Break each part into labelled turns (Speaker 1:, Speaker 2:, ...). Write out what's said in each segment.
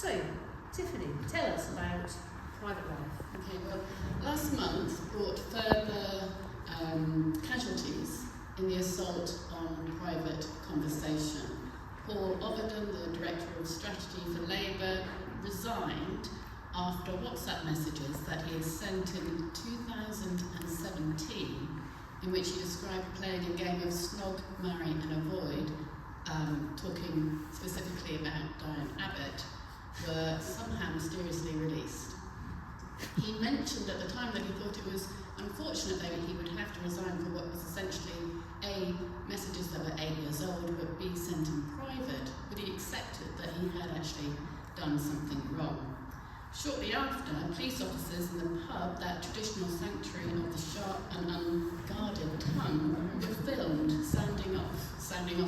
Speaker 1: So, Tiffany, tell us about private life.
Speaker 2: Okay, well, last month brought further casualties in the assault on private conversation. Paul Overton, the Director of Strategy for Labour, resigned after WhatsApp messages that he had sent in 2017, in which he described playing a game of snog, marry and avoid, talking specifically about Diane Abbott, were somehow mysteriously released. He mentioned at the time that he thought it was unfortunate that he would have to resign for what was essentially messages that were 8 years old but be sent in private, but he accepted that he had actually done something wrong. Shortly after, police officers in the pub, that traditional sanctuary of the sharp and unguarded tongue, were filmed sounding off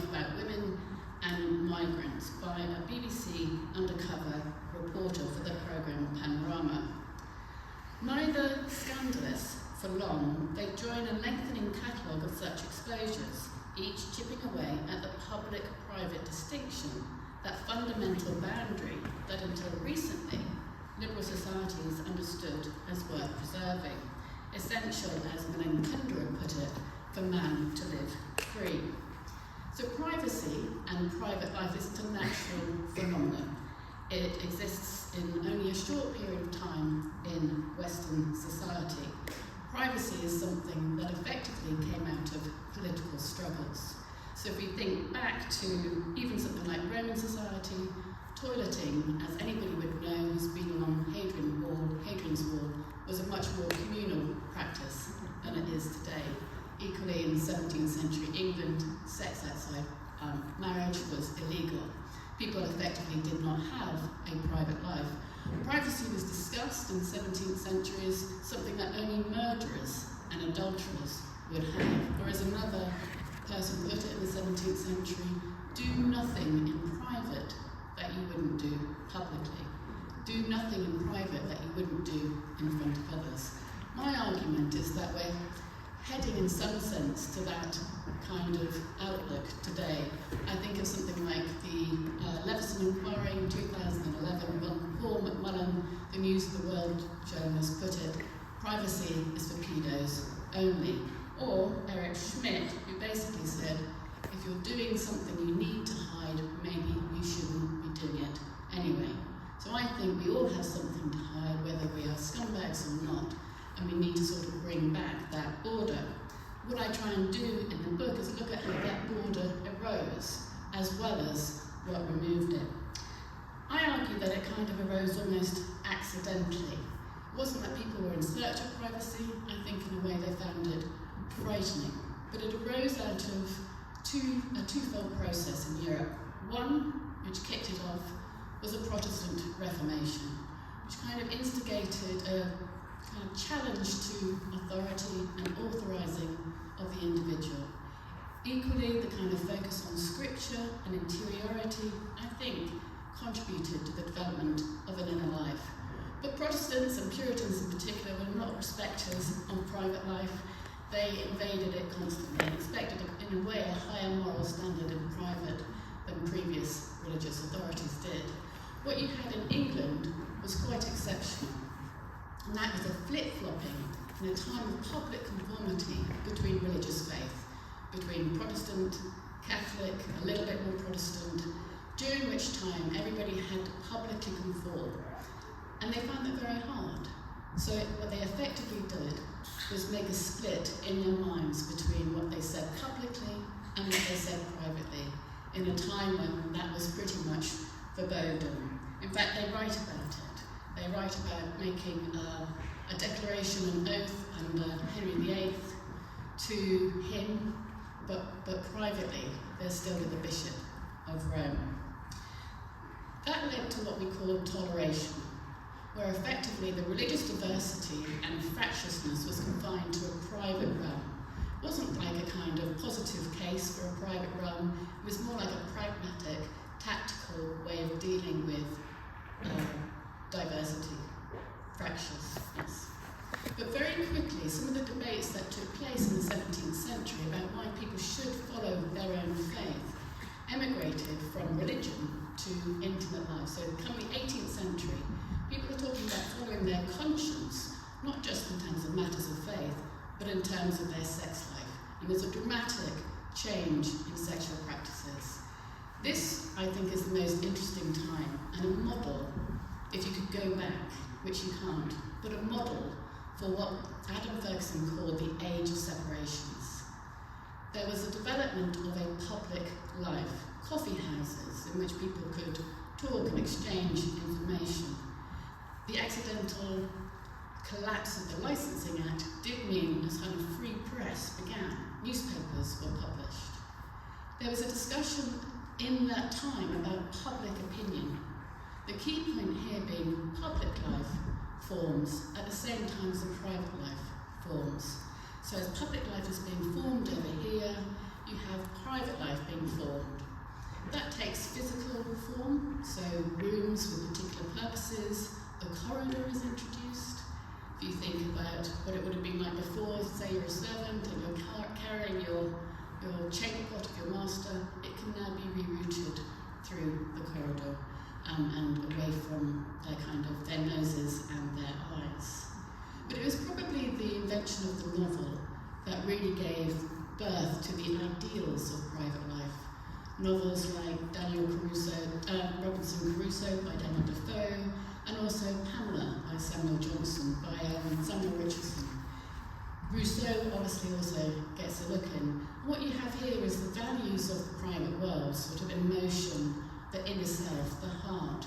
Speaker 2: about women and migrants by a BBC undercover reporter for the programme Panorama. Neither scandalous for long, they join a lengthening catalogue of such exposures, each chipping away at the public-private distinction, that fundamental boundary that until recently liberal societies understood as worth preserving, essential, as Glenn Kundera put it, for man to live free. So privacy and private life isn't a natural phenomenon. It exists in only a short period of time in Western society. Privacy is something that effectively came out of political struggles. So if we think back to even something like Roman society, toileting, as anybody would know who's been along Hadrian's Wall, was a much more communal practice than it is today. Equally, in 17th century England, sex outside marriage was illegal. People effectively did not have a private life. Privacy was discussed in the 17th century as something that only murderers and adulterers would have. Or as another person put it in the 17th century, do nothing in private that you wouldn't do publicly. Do nothing in private that you wouldn't do in front of others. My argument is that we're heading in some sense to that kind of outlook today. I think of something like the Leveson Inquiry in 2011, when Paul McMullen, the News of the World journalist, put it, privacy is for pedos only. Or Eric Schmidt, who basically said, if you're doing something you need to hide, maybe you shouldn't be doing it anyway. So I think we all have something to hide, whether we are scumbags or not, and we need to sort of bring back that border. What I try and do in the book is look at how that border arose, as well as what removed it. I argue that it kind of arose almost accidentally. It wasn't that people were in search of privacy. I think in a way they found it frightening. But it arose out of a twofold process in Europe. One, which kicked it off, was a Protestant Reformation, which kind of instigated a kind of challenge to authority and authorising of the individual. Equally, the kind of focus on scripture and interiority, I think, contributed to the development of an inner life. But Protestants and Puritans in particular were not respecters of private life. They invaded it constantly and expected, in a way, a higher moral standard in private than previous religious authorities did. What you had in England was quite exceptional, and that was a flip-flopping in a time of public conformity between religious faith, between Protestant, Catholic, a little bit more Protestant, during which time everybody had to publicly conform. And they found that very hard. So what they effectively did was make a split in their minds between what they said publicly and what they said privately, in a time when that was pretty much verboten. In fact, they write about it. They write about making a declaration, an oath under Henry VIII to him, but privately, they're still with the Bishop of Rome. That led to what we call toleration, where effectively the religious diversity and fractiousness was confined to a private realm. It wasn't like a kind of positive case for a private realm, it was more like a pragmatic, tactical way of dealing with diversity, fractiousness. But very quickly, some of the debates that took place in the 17th century about why people should follow their own faith emigrated from religion to intimate life. So come the 18th but in terms of their sex life. And there's a dramatic change in sexual practices. This, I think, is the most interesting time, and a model, if you could go back, which you can't, but a model for what Adam Ferguson called the age of separations. There was a development of a public life, coffee houses in which people could talk and exchange information. The accidental collapse of the Licensing Act did mean a kind of free press began. Newspapers were published. There was a discussion in that time about public opinion. The key point here being public life forms at the same time as the private life forms. So as public life is being formed over here, you have private life being formed. That takes physical form, so rooms with particular purposes. The corridor is introduced. If you think about what it would have been like before, say you're a servant and you're carrying your chamber pot of your master, it can now be rerouted through the corridor and away from their noses and their eyes. But it was probably the invention of the novel that really gave birth to the ideals of private life. Novels like Robinson Crusoe by Daniel Defoe, and also Pamela by Samuel Johnson, by Samuel Richardson. Rousseau obviously also gets a look in. What you have here is the values of the private world, sort of emotion, the inner self, the heart,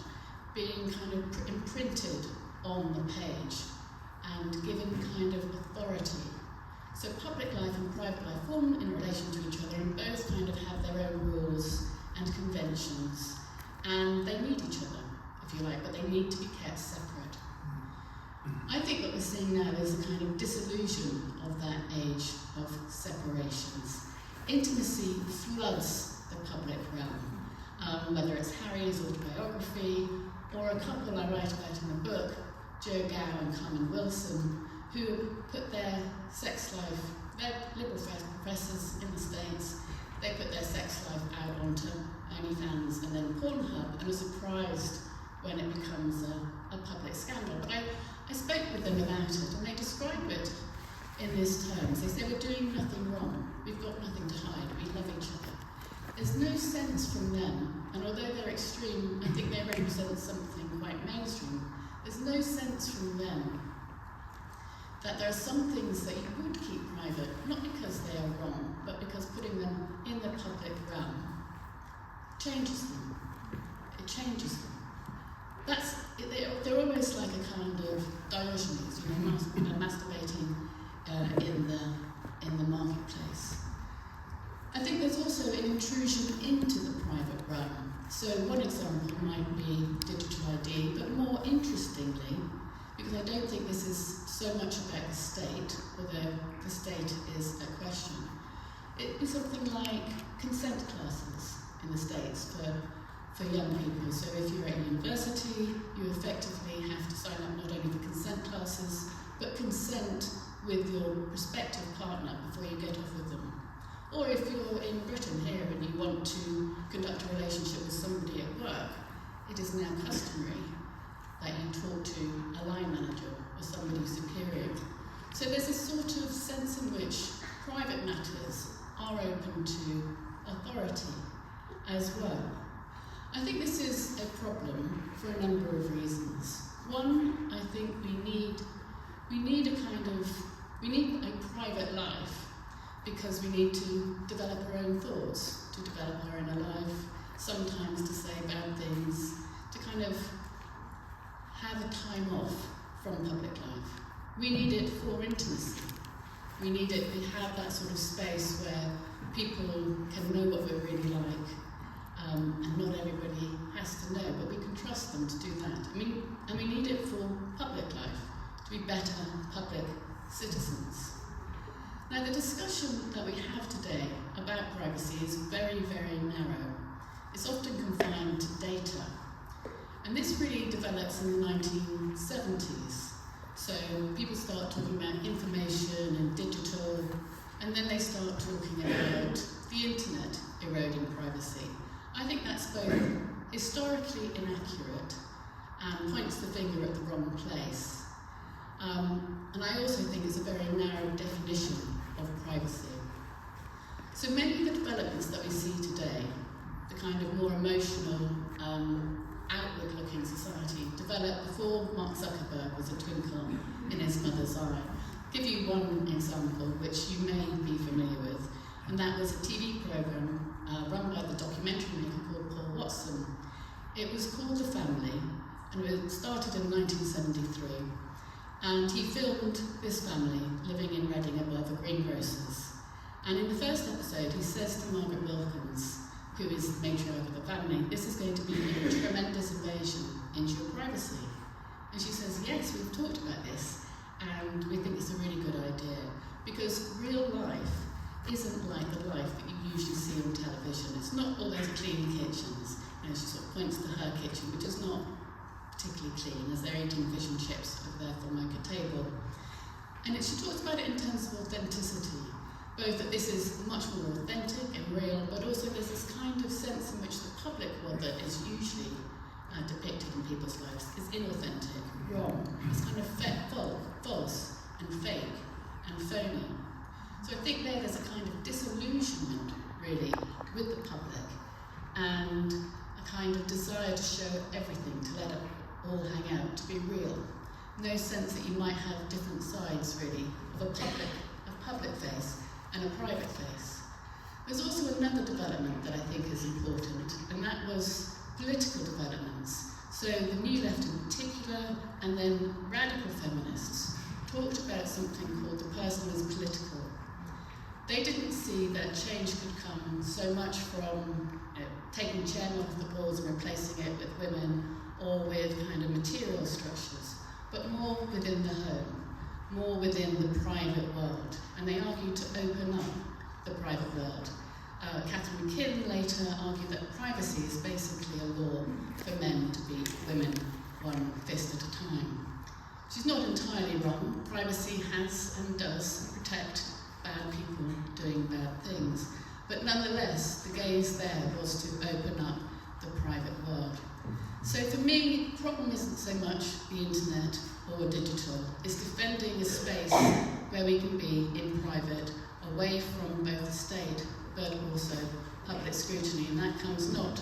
Speaker 2: being kind of imprinted on the page and given kind of authority. So public life and private life form in relation to each other, and both kind of have their own rules and conventions, and they need each other, if you like, but they need to be kept separate. I think what we're seeing now is a kind of dissolution of that age of separations. Intimacy floods the public realm, whether it's Harry's autobiography or a couple I write about in the book, Joe Gow and Carmen Wilson, who put their sex life, they're liberal professors in the States, they put their sex life out onto OnlyFans and then Pornhub, and are surprised when it becomes a public scandal. But I spoke with them about it, and they describe it in these terms. They say, we're doing nothing wrong, we've got nothing to hide, we love each other. There's no sense from them, and although they're extreme, I think they represent something quite mainstream, there's no sense from them that there are some things that you would keep private, not because they are wrong, but because putting them in the public realm changes them. It changes them. They're almost like a kind of Diogenes, masturbating in the marketplace. I think there's also an intrusion into the private realm. So one example might be digital ID, but more interestingly, because I don't think this is so much about the state, although the state is a question, it'd be something like consent classes in the States for young people. So if you're at university, you effectively have to sign up not only for consent classes, but consent with your prospective partner before you get off with them. Or if you're in Britain here and you want to conduct a relationship with somebody at work, it is now customary that you talk to a line manager or somebody superior. So there's a sort of sense in which private matters are open to authority as well. I think this is a problem for a number of reasons. One, I think we need a private life because we need to develop our own thoughts, to develop our inner life, sometimes to say bad things, to kind of have a time off from public life. We need it for intimacy. We need it to have that sort of space where people can know what we're really like, and not everybody has to know, but we can trust them to do that. And we need it for public life, to be better public citizens. Now, the discussion that we have today about privacy is very, very narrow. It's often confined to data. And this really develops in the 1970s. So people start talking about information and digital, and then they start talking about the internet eroding privacy. I think that's both historically inaccurate and points the finger at the wrong place. And I also think it's a very narrow definition of privacy. So many of the developments that we see today, the kind of more emotional, outward-looking society, developed before Mark Zuckerberg was a twinkle in his mother's eye. I'll give you one example, which you may be familiar with, and that was a TV programme run by the documentary maker called Paul Watson. It was called The Family, and it started in 1973. And he filmed this family living in Reading above a greengrocer's. And in the first episode, he says to Margaret Wilkins, who is the matriarch of the family, this is going to be a tremendous invasion into your privacy. And she says, yes, we've talked about this, and we think it's a really good idea, because real life isn't like the life that you usually see on television. It's not always clean kitchens. You know, she sort of points to her kitchen, which is not particularly clean, as they're eating fish and chips over their Formica table. And she talks about it in terms of authenticity, both that this is much more authentic and real, but also there's this kind of sense in which the public world that is usually depicted in people's lives is inauthentic, wrong. It's kind of false and fake and phony. So I think there's a kind of disillusionment, really, with the public, and a kind of desire to show everything, to let it all hang out, to be real. No sense that you might have different sides, really, of a public face and a private face. There's also another development that I think is important, and that was political developments. So the New Left in particular, and then radical feminists, talked about something called the person as political. They didn't see that change could come so much from taking chairmen off the boards and replacing it with women, or with kind of material structures, but more within the home, more within the private world. And they argued to open up the private world. Catherine McKim later argued that privacy is basically a law for men to beat women one fist at a time. She's not entirely wrong. Privacy has and does protect bad people doing bad things. But nonetheless, the gaze there was to open up the private world. So for me, the problem isn't so much the internet or digital. It's defending a space where we can be in private, away from both the state but also public scrutiny. And that comes not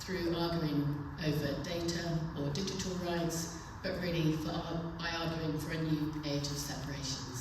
Speaker 2: through arguing over data or digital rights, but really by arguing for a new age of separations.